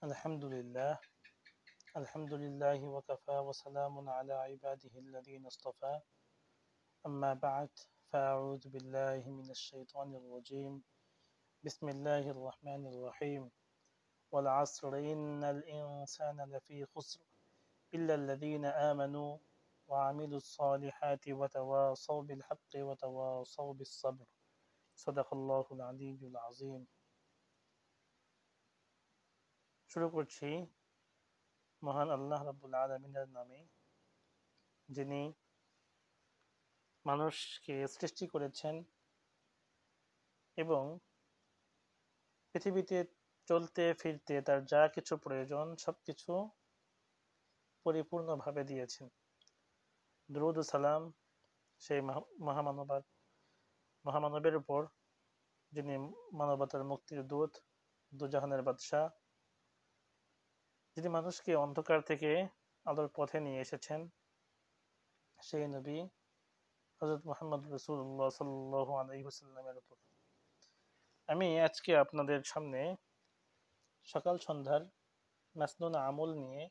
الحمد لله الحمد لله وكفى وسلام على عباده الذين اصطفى أما بعد فأعوذ بالله من الشيطان الرجيم بسم الله الرحمن الرحيم والعصر إن الإنسان لفي خسر إلا الذين آمنوا وعملوا الصالحات وتواصوا بالحق وتواصوا بالصبر صدق الله العلي العظيم শুরু করছি মহান আল্লাহ রাব্বুল আলামিনের নামে, যিনি মানুষকে সৃষ্টি করেছেন এবং পৃথিবীতে চলতে ফিরতে তার যা কিছু প্রয়োজন সবকিছু পরিপূর্ণভাবে দিয়েছেন। দরুদ ও সালাম সেই মহামানবের উপর, যিনি মানবতার মুক্তির দূত, দুজাহানের বাদশাহ, যিনি মানুষকে অন্ধকার থেকে আলোর পথে নিয়ে এসেছেন, সেই নবী হযরত মুহাম্মদ রাসূলুল্লাহ সাল্লাল্লাহু আলাইহি ওয়াসাল্লামের উপর। আমি আজকে আপনাদের সামনে সকাল সন্ধ্যার মাসনুন আমল নিয়ে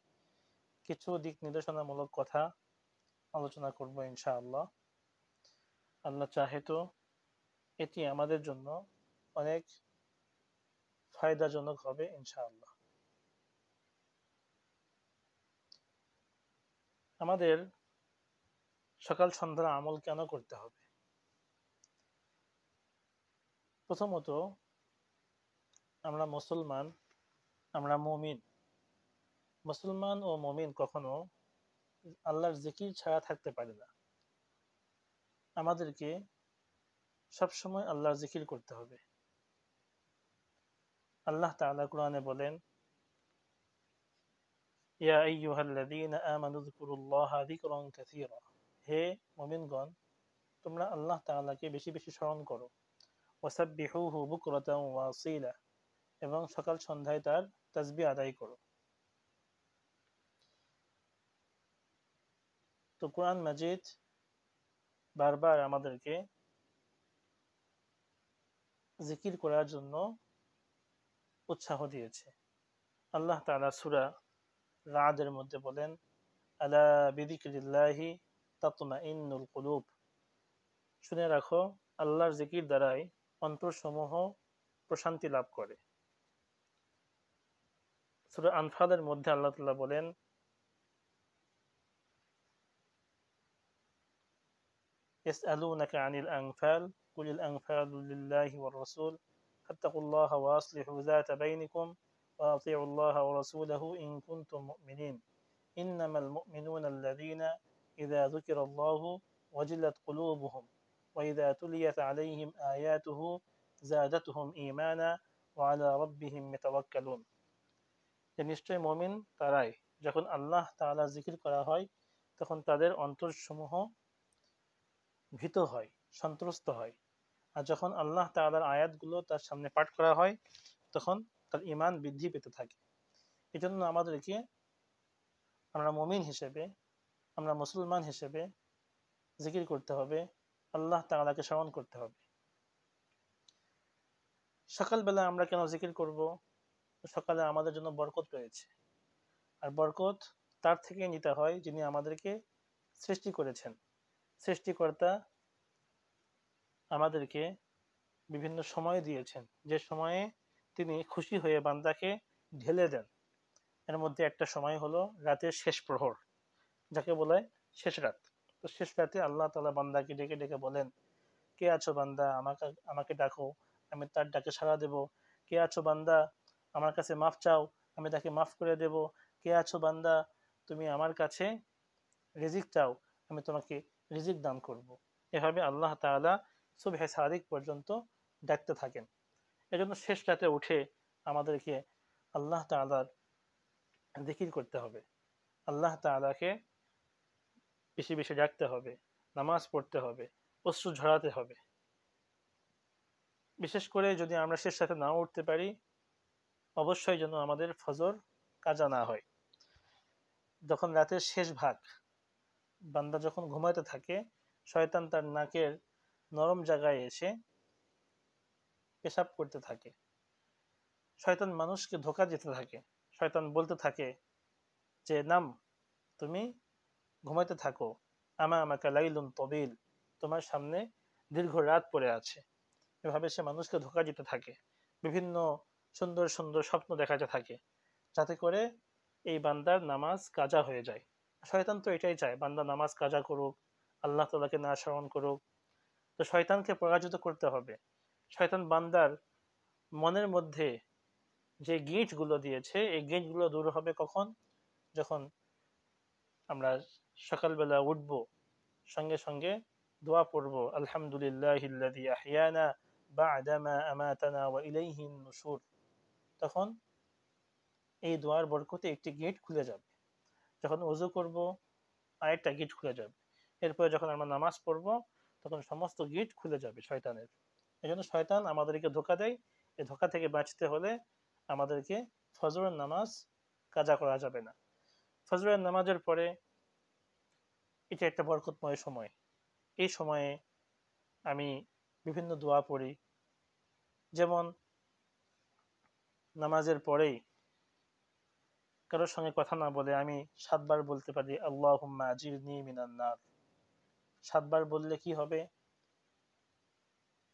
কিছু দিক নির্দেশনামূলক কথা আলোচনা করব ইনশাআল্লাহ। আল্লাহ চাহে তো এটি আমাদের জন্য অনেক ফায়দাজনক হবে ইনশাআল্লাহ। আমাদের সকাল সন্ধ্যার আমল কেন করতে হবে? প্রথমত, আমরা মুসলমান, আমরা মুমিন। মুসলমান ও মুমিন কখনো আল্লাহর জিকির ছাড়া থাকতে পারে না। আমাদেরকে সবসময় আল্লাহর জিকির করতে হবে। আল্লাহ তাআলা কুরআনে বলেন, ইয়া আইয়ুহাল্লাযীনা আমানু যকুরুল্লাহা যিকরান কাসীরা, হে মুমিনগণ, তোমরা আল্লাহ তাআলাকে বেশি বেশি স্মরণ করো। ওয়াসাব্বিহুহু বুকরাতান ওয়া আসীলা, এবং সকাল সন্ধ্যায় তার তাসবিহ আদায় করো। তো কোরআন মাজিদ বারবার আমাদেরকে জিকির করার জন্য উৎসাহ দিয়েছে। আল্লাহ তাআলা সূরা রাদের মধ্যে বলেন, আলা বিযিকরিল্লাহি তাতমাইন্নুল কুলুব, শুনে রাখো, আল্লাহর জিকির দ্বারাই অন্তরসমূহ প্রশান্তি লাভ করে। সূরা আনফালের মধ্যে আল্লাহ তাআলা বলেন, ইয়াসআলুনাকা আনিল আনফাল কুলিল আনফালু লিল্লাহি ওয়ার রাসূল ফাত্তাকুল্লাহা ওয়া আসলিহু যাতা বাইনিকুম ওয়া আতিউল্লাহা ওয়া রাসূলাহু ইন কুনতুম মুমিনিন ইন্নামাল মুমিনুনা আল্লাযীনা ইযা যুকিরাল্লাহু ওয়াজিলাত কুলুবুহুম ওয়া ইযা তুলিয়াত আলাইহিম আয়াতুহু যাদাতুহুম ঈমানা ওয়া আলা রাব্বিহিম ইয়াতাওয়াক্কালুন। যে নিশ্চয় মুমিন তারাই, যখন আল্লাহ তাআলা জিকির করা হয় তখন তাদের অন্তরসমূহ ভীত হয়, সন্ত্রস্ত হয়। আর যখন আল্লাহ তাআলার আয়াতগুলো তার সামনে পাঠ করা হয় তখন তার ঈমান বৃদ্ধি পেতে থাকে। এজন্য আমাদেরকে, আমরা মুমিন হিসেবে, আমরা মুসলমান হিসেবে জিকির করতে হবে, আল্লাহ তাআলাকে স্মরণ করতে হবে। সকালবেলা আমরা কেন জিকির করব? সকালে আমাদের জন্য বরকত রয়েছে, আর বরকত তার থেকে নিতে হয় যিনি আমাদেরকে সৃষ্টি করেছেন। সৃষ্টিকর্তা আমাদেরকে বিভিন্ন সময় দিয়েছেন, যে সময়ে তিনি খুশি হয়ে বান্দাকে ঢেলে দেন। এর মধ্যে একটা সময় হলো রাতের শেষ প্রহর, যাকে বলে শেষ রাত। তো শেষ রাতে আল্লাহ তাআলা বান্দাকে ডেকে ডেকে বলেন, কে আছো বান্দা, আমাকে আমাকে ডাকো, আমি তার ডাকে সাড়া দেব। কে আছো বান্দা, আমার কাছে মাফ চাও, আমি তাকে মাফ করে দেব। কে আছো বান্দা, তুমি আমার কাছে রিজিক চাও, আমি তোমাকে রিজিক দান করব। এভাবে আল্লাহ তাআলা সুবহে সাদিক পর্যন্ত ডাকতে থাকেন। এজন্য শেষ রাতে উঠে আমাদেরকে আল্লাহ তাআলার জিকির করতে হবে, আল্লাহ তাআলাকে বেশি বেশি ডাকতে হবে, নামাজ পড়তে হবে, অশ্রু ঝরাতে হবে। বিশেষ করে যদি আমরা শেষ রাতে নাও উঠতে পারি, অবশ্যই যেন আমাদের ফজর কাজা না হয়। যখন রাতের শেষ ভাগ, বান্দা যখন ঘুমাতে থাকে, শয়তান তার নাকের নরম জায়গায় এসে পেশাব করতে থাকে। শয়তান মানুষকে ধোঁকা দিতে থাকে, শয়তান বলতে থাকে যে নাম, তুমি ঘুমাইতে থাকো, আমাকা লাইলুন তবিল, তোমার সামনে দীর্ঘ রাত পড়ে আছে। এভাবে সে মানুষকে ধোঁকা দিতে থাকে, বিভিন্ন সুন্দর সুন্দর স্বপ্ন দেখাতে থাকে, যাতে করে এই বান্দার নামাজ কাজা হয়ে যায়। শয়তান তো এটাই চায়, বান্দা নামাজ কাজা করুক, আল্লাহ তাআলাকে না স্মরণ করুক। তো শয়তানকে পরাজিত করতে হবে। শয়তান বান্দার মনের মধ্যে যে গিঁট গুলো দিয়েছে, এই গিঁট গুলো দূর হবে কখন? যখন আমরা সকালবেলা উঠবো, সঙ্গে সঙ্গে দোয়া পড়বো, আলহামদুলিল্লাহিল্লাযী আহইয়ানা বা'দা মা আমাতানা ওয়া ইলাইহিন নুশুর। তখন এই দোয়ার বরকতে একটি গেট খুলে যাবে। যখন ওযু করব, আরেকটা গেট খুলে যাবে। এরপরে যখন আমরা নামাজ পড়ব, তখন সমস্ত গেট খুলে যাবে শয়তানের। এজন্য শয়তান আমাদেরকে ধোঁকা দেয়। এই ধোঁকা থেকে বাঁচতে হলে আমাদেরকে ফজরের নামাজ কাজা করা যাবে না। ফজরের নামাজের পরে এটা একটা বরকতময় সময়। এই সময়ে আমি বিভিন্ন দোয়া পড়ি। যেমন নামাজের পরেই কারোর সঙ্গে কথা না বলে আমি 7 বার বলতে পারি আল্লাহুম্মা আজিরনি মিনান নার। 7 বার বললে কি হবে?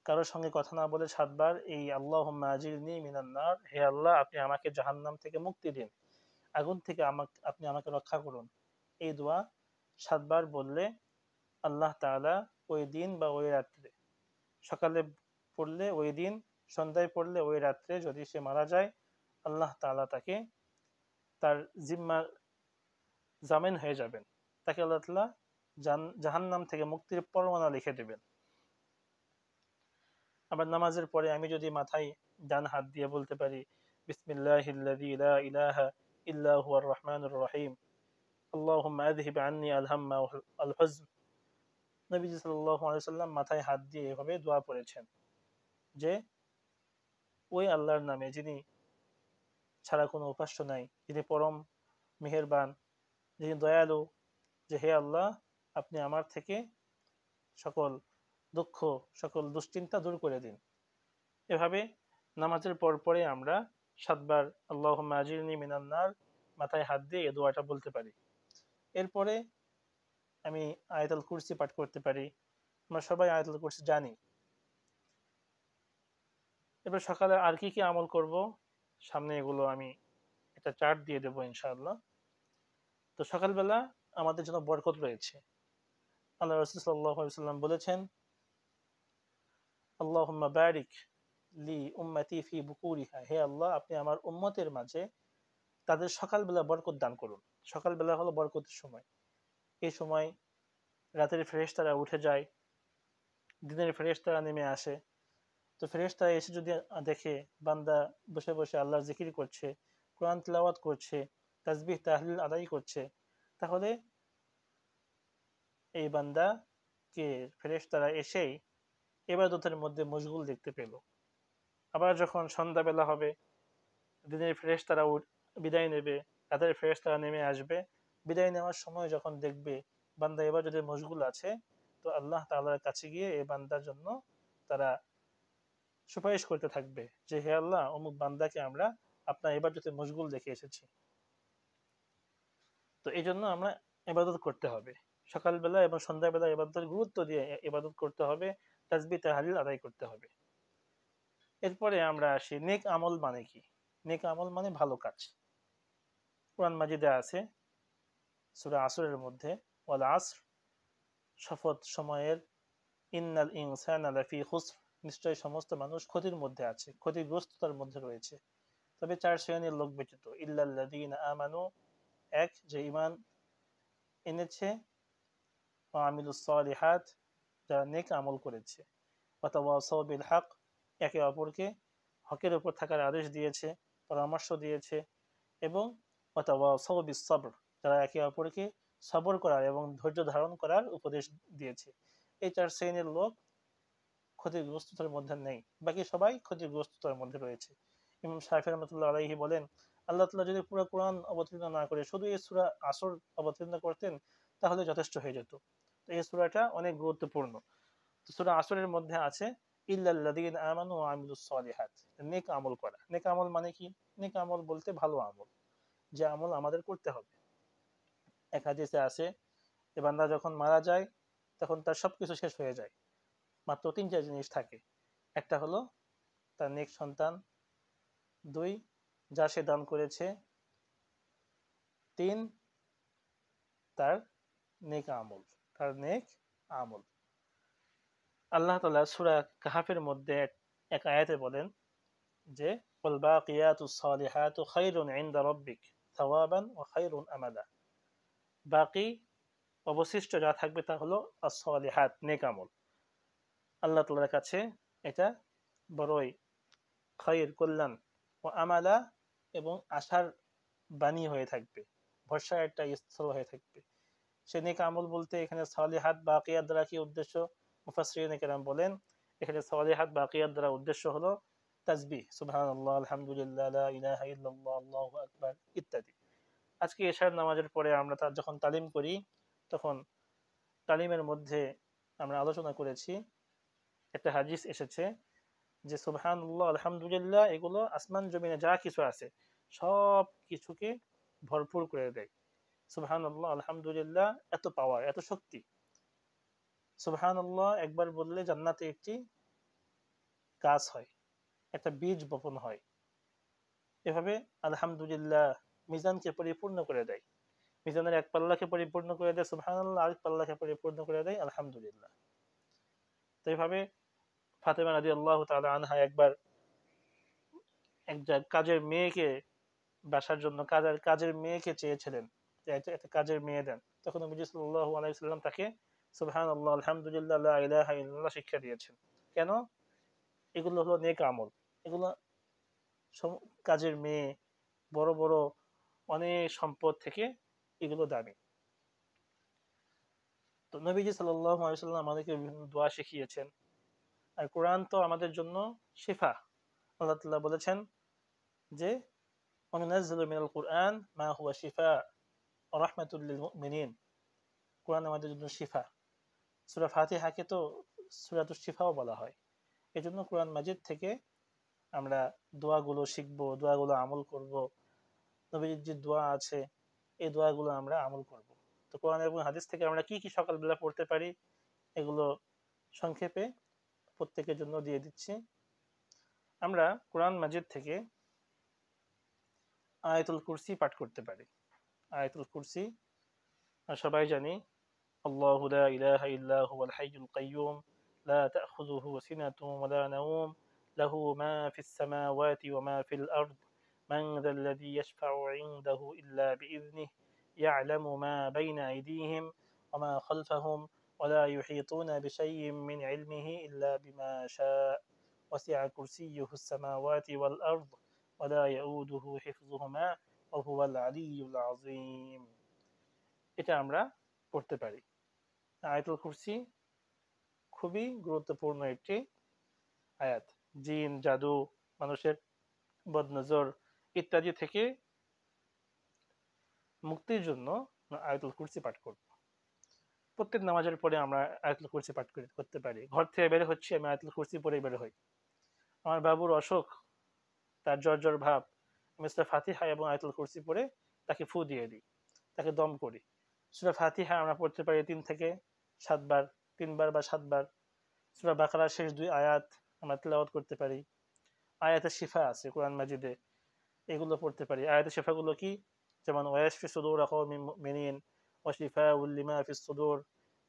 কারোর সঙ্গে কথা না বলে 7 বার এই আল্লাহুম্মা আজিরনি মিনান নার, হে আল্লাহ আপনি আমাকে জাহান্নাম থেকে মুক্তি দিন, আগুন থেকে আপনি আমাকে রক্ষা করুন। এই দোয়া 7 বার বললে আল্লাহ তাআলা ওই দিন বা ওই রাত্রে, সকালে পড়লে ওই দিন, সন্ধ্যায় পড়লে ওই রাত্রে যদি সে মারা যায়, আল্লাহ তাআলা তাকে তার জিম্মা জামিন হয়ে যাবেন। তাকে আল্লাহ তাআলা জাহান্নাম থেকে মুক্তির পরোয়ানা লিখে দেবেন। আবার নামাজের পরে আমি যদি মাথায় ডান হাত দিয়ে বলতে পারি বিসমিল্লাহিল্লাযী লা ইলাহা ইল্লা হুয়ার রহমানুর রহিম, আল্লাহুম্মা আযহিব আন্নী আল হাম্মা ওয়াল হুজন। নবীজি সাল্লাল্লাহু আলাইহি ওয়াসাল্লাম মাথায় হাত দিয়ে এভাবে দোয়া করেছেন যে ওই আল্লাহর নামে যিনি ছাড়া কোনো উপাস্য নাই, যিনি পরম মেহেরবান, যিনি দয়ালু, যে হে আল্লাহ আপনি আমার থেকে সকল দুঃখ, সকল দুশ্চিন্তা দূর করে দিন। এভাবে নামাজের পর পরে আমরা 7 বার আল্লাহুম্মা আজিরনি মিনান নার মাথায় হাত দিয়ে এই দোয়াটা বলতে পারি। এরপরে আমি আয়াতুল কুরসি পাঠ করতে পারি। আমরা সবাই আয়াতুল কুরসি জানি। এবার সকালে আর কি কি আমল করব, সামনে এগুলো আমি একটা চার্ট দিয়ে দেবো ইনশাআল্লাহ। তো সকালবেলা আমাদের জন্য বরকত রয়েছে। আল্লাহ রাসূল সাল্লাল্লাহু আলাইহি ওয়াসাল্লাম বলেছেন, আল্লাহুম্মা বারিক লি উম্মতি ফি বুকুরিহা, হে আল্লাহ আপনি আমার উম্মতের মাঝে তাদের সকালবেলা বরকত দান করুন। সকালবেলা হলো বরকতের সময়। এই সময় রাতের ফেরেশতারা উঠে যায়, দিনের ফেরেশতারা নেমে আসে। তো ফেরেশতারা এসে যদি দেখে বান্দা বসে বসে আল্লাহর জিকির করছে, কোরআন তিলাওয়াত করছে, তাসবিহ তাহলিল আদায় করছে, তাহলে এই বান্দাকে ফেরেশতারা এসেই ইবাদতের মধ্যে মশগুল দেখতে পেল। আবার যখন সন্ধ্যাবেলা হবে, দিনের ফেরেশতারা বিদায় নেবে, রাতের ফেরেশতারা নেমে আসবে। বিদায় নেওয়ার সময় যখন দেখবে বান্দা ইবাদতে মশগুল আছে, তো আল্লাহ তাআলার কাছে গিয়ে এই বান্দার জন্য তারা সুপারিশ করতে থাকবে যে হে আল্লাহ অমুক বান্দাকে আমরা আপনার ইবাদতে মশগুল দেখে এসেছি। তো এই জন্য আমরা ইবাদত করতে হবে। সকালবেলা এবং সন্ধ্যাবেলা ইবাদতের গুরুত্ব দিয়ে ইবাদত করতে হবে, তাসবিহ তাহলিল আদায় করতে হবে। এরপরে আমরা আসি নেক আমল মানে কি? নেক আমল মানে ভালো কাজ। কোরআন মাজিদে আছে সূরা আসরের মধ্যে, ওয়াল আসর, শপথ সময়ের, ইন্নাল ইনসানা লাফি খুসর, নিশ্চয় সমস্ত মানুষ ক্ষতির মধ্যে আছে, ক্ষতিগ্রস্ততার মধ্যে রয়েছে, তবে 4 শ্রেণীর লোক ব্যতীত, ইল্লাল্লাযীনা আমানু, এক যে ঈমান এনেছে, ওয়া আমিলুস সালিহাত যারা নেক আমল করেছে, ওয়া তাওয়াসাউ বিল হক একে অপরকে হকের উপর থাকার আদেশ দিয়েছে, পরামর্শ দিয়েছে, এবং ওয়া তাওয়াসাউ বিস সবর যারা একে অপরকে সবর করার এবং ধৈর্য ধারণ করার উপদেশ দিয়েছে। এই 4 শ্রেণীর লোক ক্ষতিগ্রস্ততার মধ্যে নেই, বাকি সবাই ক্ষতিগ্রস্ততার মধ্যে রয়েছে। ইমাম শাফিঈ রাহমাতুল্লাহ আলাইহি বলেন, আল্লাহ তাআলা যদি পুরো কোরআন অবতীর্ণ না করে শুধু এই সূরা আসর অবতীর্ণ করতেন তাহলে যথেষ্ট হয়ে যেত। তো এই সূরাটা অনেক গুরুত্বপূর্ণ। তো সূরা আসরের মধ্যে আছে ইল্লাল্লাযীনা আমানু ওয়া আমিলুস সালিহাত, নেক আমল করা। নেক আমল মানে কি? নেক আমল বলতে ভালো আমল। যে আমল আমাদের করতে হবে। এক হাদিসে আছে যে বান্দা যখন মারা যায় তখন তার সবকিছু শেষ হয়ে যায়, মাত্র তিনটা জিনিস থাকে। একটা হলো তার নেক সন্তান, দুই যা সে দান করেছে, তিন তার নেক আমল, তার নেক আমল। আল্লাহ তাআলা সূরা কাহফের মধ্যে এক আয়াতে বলেন যে ওয়াল বাকিয়াতুস সালিহাতু খায়রুন ইনদা রাব্বিক সাওয়াবান ওয়া খায়রুন আমালা। বাকি অবশিষ্ট যা থাকবে তা হলো as-সালিহাত, নেক আমল। আল্লাহ তাআলার কাছে এটা বড়ই খায়র, কল্যাণ, ও আমালা এবং আশার বাণী হয়ে থাকবে, ভরসার একটা স্থল হয়ে থাকবে। সে নেক আমল বলতে এখানে সালিহাত বাকিয়াত দ্বারা কি উদ্দেশ্য? মুফাসসিরিনে কেরাম বলেন এখানে সালিহাত বাকিয়াত দ্বারা উদ্দেশ্য হলো তাসবিহ, সুবহানাল্লাহ, আলহামদুলিল্লাহ, লা ইলাহা ইল্লাল্লাহ, আল্লাহু আকবার ইত্যাদি। আজকে এশার নামাজের পরে আমরা যখন তালিম করি তখন তালিমের মধ্যে আমরা আলোচনা করেছি, একটা হাদিস এসেছে যে সুবহানাল্লাহ, আলহামদুলিল্লাহ এগুলো আসমান জমিনে যা কিছু আছে সব কিছুকে ভরপুর করে দেয়। সুবহানাল্লাহ, আলহামদুলিল্লাহ এত পাওয়ার, এত শক্তি। সুবহানাল্লাহ একবার বললে জান্নাতে একটি গাছ হয়, একটা বীজ বপন হয়। এভাবে আলহামদুলিল্লাহ মিজানকে পরিপূর্ণ করে দেয়। মিজানের এক পাল্লাকে পরিপূর্ণ করে দেয় সুবহানাল্লাহ, আরেক পাল্লাকে পরিপূর্ণ করে দেয় আলহামদুলিল্লাহ। তো এইভাবে ফাতেমা রাদিয়াল্লাহু তাআলা আনহা একবার এক কাজের মেয়েকে, বাসার জন্য কাজের মেয়েকে চেয়েছিলেন যে একটা কাজের মেয়ে দেন। তখন নবী সাল্লাল্লাহু আলাইহি ওয়াসাল্লাম তাকে সুবহানাল্লাহ, আলহামদুলিল্লাহ, লা ইলাহা ইল্লাল্লাহ শিক্ষা দিয়েছেন। কেন? এগুলো হলো নেক আমল। এগুলো কাজের মেয়ে, বড় বড় অনেক সম্পদ থেকে এগুলো দামি। তো নবীজি সাল্লাল্লাহু আলাইহি ওয়াসাল্লাম আমাদেরকে বিভিন্ন দোয়া শিখিয়েছেন। আর কোরআন তো আমাদের জন্য শিফা। আল্লাহ তাআলা বলেছেন যে ওয়ানুনাজ্জিলু মিনাল কুরআন মা হুয়া শিফা ওয়া রাহমাতুল লিল মুমিনিন। কোরআন আমাদের জন্য শিফা। সূরা ফাতিহাকে তো সূরাতুশ শিফাও বলা হয়। এজন্য কোরআন মাজিদ থেকে আমরা দোয়াগুলো শিখবো, দোয়াগুলো আমল করব। নবীজির যে দোয়া আছে এই দোয়াগুলো আমরা আমল করব। তো কোরআন এবং হাদিস থেকে আমরা কি কি সকালবেলা পড়তে পারি এগুলো সংক্ষেপে প্রত্যেকের জন্য দিয়ে দিচ্ছি। আমরা কোরআন মাজিদ থেকে আয়াতুল কুরসি পাঠ করতে পারি। আয়াতুল কুরসি সবাই জানি, আল্লাহু লা ইলাহা ইল্লা হুয়াল হাইয়ুল কাইয়্যুম লা তাখুযুহু সিনাতুন ওয়া লা নাওম লাহু মা ফিস সামাওয়াতি ওয়া মা ফিল আরদ মান যাল্লাযী ইয়াশফা'ু 'ইনদাহু ইল্লা বিইذনিহি ইয়া'লামু মা বাইনা আইদিহিম ওয়া মা খালফাহুম ওয়া লা ইউহীতুনা বিশাইইন মিন 'ইলমিহি ইল্লা বিমা শা'a ওয়াসি'a কুরসিয়্যুহুস সামাওয়াতি ওয়াল আরদ ওয়া লা ইয়াউদুহু হিফযুহুমা ওয়া হুয়াল 'আলিয়্যুল 'আযীম। এটা আমরা পড়তে পারি। আয়াতুল কুরসি খুবই গুরুত্বপূর্ণ একটি আয়াত। জিন, জাদু, মানুষের বদনজর ইত্যাদি থেকে মুক্তির জন্য আয়াতুল কুরসি পাঠ করব। প্রত্যেক নামাজের পরে আমরা আয়াতুল কুরসি পাঠ করতে পারি। ঘর থেকে বের হচ্ছি, আমি আয়াতুল কুরসি পড়ে বের হই। আমার বাবুর অসুখ, তার জ্বর জ্বর ভাব, আমি সূরা ফাতিহা এবং আয়াতুল কুরসি পড়ে তাকে ফু দিয়ে দিই, তাকে দম করি। সূরা ফাতিহা আমরা পড়তে পারি ৩ থেকে ৭ বার, ৩ বার বা ৭ বার। সূরা বাকারার শেষ ২ আয়াত আমরা তিলাওয়াত করতে পারি। আয়াতে শিফা আছে কোরআন মাজিদে, এগুলো পড়তে পারি। আয়াতে শিফাগুলো কি? যেমন ওয়াশফি সুদূর কওমিন মুমিনিন ওয়া শিফাউল লিমা ফিস সুদূর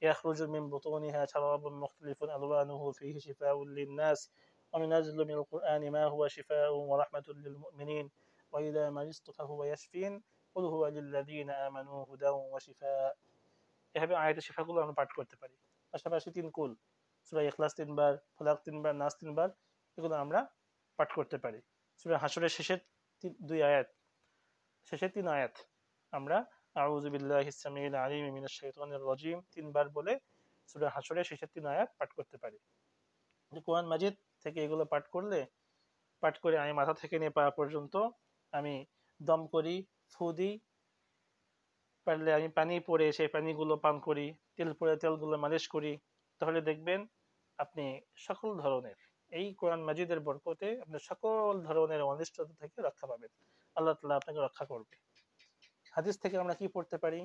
ইয়াখরুজু মিন বুতুনিহা শারাবুন মুখতালিফুন আলওয়ানুহু ফীহি শিফাউল লিন-নাস ওয়া নুনাজ্জিলু মিনাল কুরআনি মা হুয়া শিফাউন ওয়া রাহমাতুল লিল মুমিনিন ওয়া ইযা মারিজতু ফাহুয়া ইয়াশফিন কুল হুয়া লিল্লাযীনা আমানু হুদাও ওয়া শিফা। এভাবে আয়াতের শিফাগুলো আমরা পাঠ করতে পারি। পাশাপাশি ৩ কুল, সূরা ইখলাস ৩ বার, ফালাক ৩ বার, নাস ৩ বার, এগুলো আমরা পাঠ করতে পারি। সূরা হাশরের শেষের ২ আয়াত, শেষের ৩ আয়াত আমরা আউযু বিল্লাহিস সামিউল আলিম মিনাশ শাইতানির রাজীম ৩ বার বলে সূরা হাশরের শেষের ৩ আয়াত পাঠ করতে পারি। কোরআন মাজিদ থেকে এগুলো পাঠ করলে, পাঠ করে আমি মাথা থেকে নিয়ে পা পর্যন্ত আমি দম করি, ফু দিই, পারলে আমি পানি পরে সেই পানিগুলো পান করি, তেল পরে তেলগুলো মালিশ করি, তাহলে দেখবেন আপনি সকল ধরনের এই কোরআন মাজিদের বরকতে আপনি সকল ধরনের অনিষ্টতা থেকে রক্ষা পাবেন। আল্লাহ তাআলা আপনাকে রক্ষা করবে। হাদিস থেকে আমরা কি পড়তে পারি?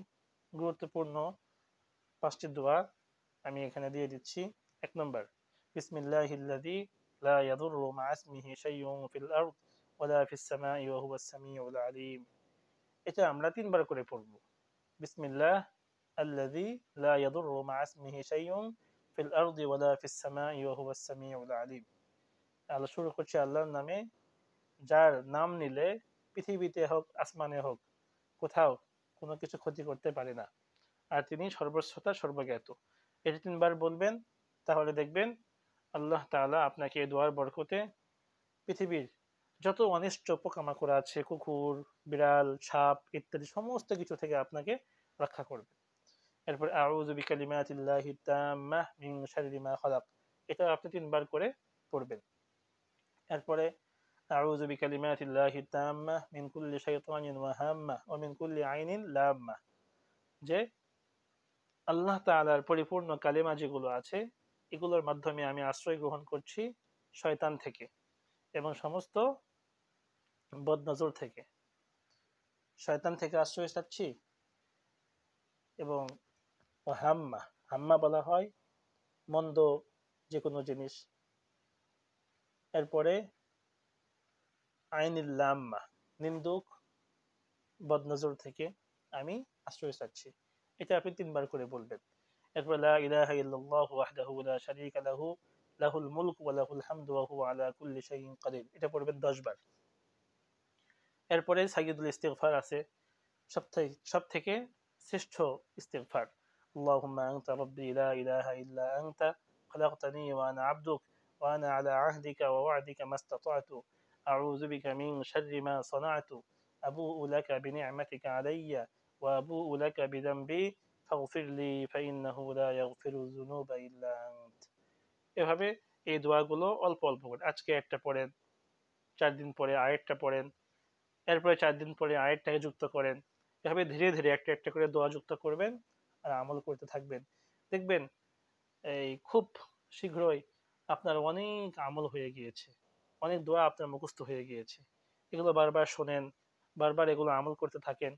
গুরুত্বপূর্ণ 5টি দোয়া আমি এখানে দিয়ে দিচ্ছি। 1 নম্বর, বিসমিল্লাহিল্লাযী লা ইয়াদুররু মা ইসমিহি শাইউন ফিল আরদ ওয়ালা ফিস সামাই ওয়া হুয়াস সামিউল আলীম। এটা আমরা 3 বার করে পড়ব। বিসমিল্লাহ আল্লাযী লা ইয়াদুররু মা ইসমিহি শাইউন ফিল আরদি ওয়ালা ফিস সামাই ওয়া হুয়াস সামিউল আলীম। তাহলে শুরু করছি আল্লাহর নামে, যার নাম নিলে পৃথিবীতে হোক আসমানে হোক কোথাও কোনো কিছু ক্ষতি করতে পারে না, আর তিনি সর্বশ্রোতা সর্বজ্ঞাত। এটি 3 বার বলবেন, তাহলে দেখবেন আল্লাহ তাআলা আপনাকে এই দোয়ার বরকতে পৃথিবীর যত অনিষ্ট পোকামাকড় আছে, কুকুর, বিড়াল, সাপ ইত্যাদি সমস্ত কিছু থেকে আপনাকে রক্ষা করবে। এরপর আউযু বিকালিমাতিল্লাহি তাম্মাহ মিন শাররি মা খালাক, এটা আপনি 3 বার করে পড়বেন। এরপরে আউযু বিকালিমাতিল্লাহি তাম্মাহ মিন কুল্লি শাইতানিন ওয়া হাম্মাহ ওয়া মিন কুল্লি আইনিন লাম্মাহ, যে আল্লাহ তাআলার পরিপূর্ণ কালিমা যেগুলো আছে এগুলোর মাধ্যমে আমি আশ্রয় গ্রহণ করছি শয়তান থেকে এবং সমস্ত বদনজর থেকে। শয়তান থেকে আশ্রয় চাচ্ছি। এবং হাম্মা, হাম্মা বলা হয় মন্দ যে কোনো জিনিস। এরপরে আইনিল লাম্মা, নিন্দুক বদনজর থেকে আমি আশ্রয় চাচ্ছি। এটা আপনি 3 বার করে বলবেন। এরপর লা ইলাহা ইল্লাল্লাহু ওয়াহদাহু লা শারীকা লাহু লাহুল মুলকু ওয়া লাহুল হামদু ওয়া হুয়া আলা কুল্লি শাইইন কাদির, এটা পড়বেন 10 বার। এরপরে সাইয়্যিদুল ইস্তিগফার আছে, সবথেকে শ্রেষ্ঠ ইস্তিগফার। আল্লাহুম্মা আনতা রাব্বি লা ইলাহা ইল্লা আনতা খলাকতানি ওয়া আনা আবদুক ওয়া আনা আলা আহদিকা ওয়া ওয়া'দিকা মাসতাতা'তু আউযু বিকা মিন শাররি মা সানা'তু আবু'ু লাকা বিনি'মাতিকা আলাইয়া ওয়া আবু'ু লাকা বিযামবি ফাগফির লি ফাইন্নাহু লা ইয়াগফিরুয যুনুবা ইল্লা আনত। এভাবে এই দোয়াগুলো অল্প অল্প করে আজকে একটা পড়েন, 4 দিন পরে আরেকটা পড়েন, এরপরে 4 দিন পরে আরেকটাকে যুক্ত করেন। এভাবে ধীরে ধীরে একটা একটা করে দোয়া যুক্ত করবেন আর আমল করতে থাকবেন। দেখবেন এই খুব শীঘ্রই আপনার অনেক আমল হয়ে গিয়েছে, অনেক দোয়া আপনার মুখস্থ হয়ে গিয়েছে। এগুলো বারবার শোনেন, বারবার এগুলো আমল করতে থাকেন,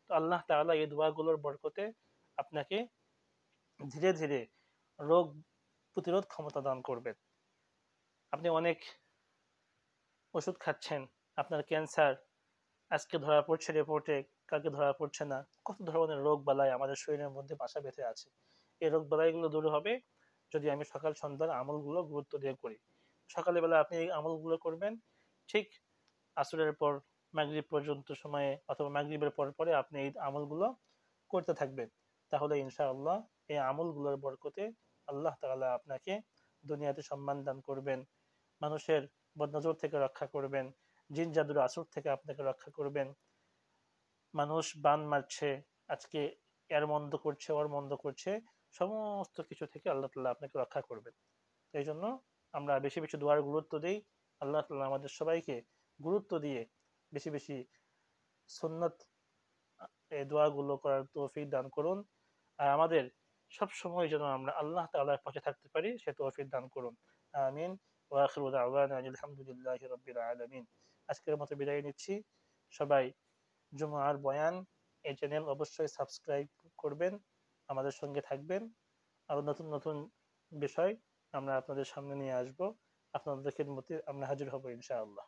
তো আল্লাহ তাআলা এই দোয়াগুলোর বরকতে আপনাকে ধীরে ধীরে রোগ প্রতিরোধ ক্ষমতা দান করবেন। আপনি অনেক ওষুধ খাচ্ছেন, আপনার ক্যান্সার আজকে ধরা পড়ছে রিপোর্টে, কালকে ধরা পড়ছে না। কত ধরনের রোগ বালাই আমাদের শরীরের মধ্যে বাসা বেঁধে আছে। এই রোগ বালাইগুলো দূর হবে যদি আমি সকাল সন্ধ্যার আমলগুলো গুরুত্ব দিয়ে করি। সকালে বেলা আপনি এই আমলগুলো করবেন, ঠিক আসরের পর মাগরিব পর্যন্ত সময়ে অথবা মাগরিবের পর পরে আপনি এই আমলগুলো করতে থাকবেন। তাহলে ইনশাআল্লাহ এই আমলগুলোর বরকতে আল্লাহ তাআলা আপনাকে দুনিয়াতে সম্মান দান করবেন, মানুষের বদনজর থেকে রক্ষা করবেন, জিন জাদুর আসর থেকে আপনাকে রক্ষা করবেন। মানুষ বান মারছে, আজকে এর মন্দ করছে, ওর মন্দ করছে, সমস্ত কিছু থেকে আল্লাহ তাআলা আপনাকে রক্ষা করবেন। এই জন্য আমরা বেশি বেশি দোয়ার গুরুত্ব দিই। আল্লাহ তাআলা আমাদের সবাইকে গুরুত্ব দিয়ে বেশি বেশি সুন্নত এই দোয়াগুলো করার তৌফিক দান করুন। আর আমাদের সব সময় যেন আমরা আল্লাহ তাআলার পাশে থাকতে পারি সে তৌফিক দান করুন। আমিন। ওয়া আখিরু দাওয়ানা আলহামদুলিল্লাহি রাব্বিল আলামিন। আজকের মতো বিদায় নিচ্ছি। সবাই জুমার বয়ান এই চ্যানেল অবশ্যই সাবস্ক্রাইব করবেন, আমাদের সঙ্গে থাকবেন। আরো নতুন নতুন বিষয় আমরা আপনাদের সামনে নিয়ে আসব। আপনাদের খিদমতে আমরা হাজির হব ইনশাআল্লাহ।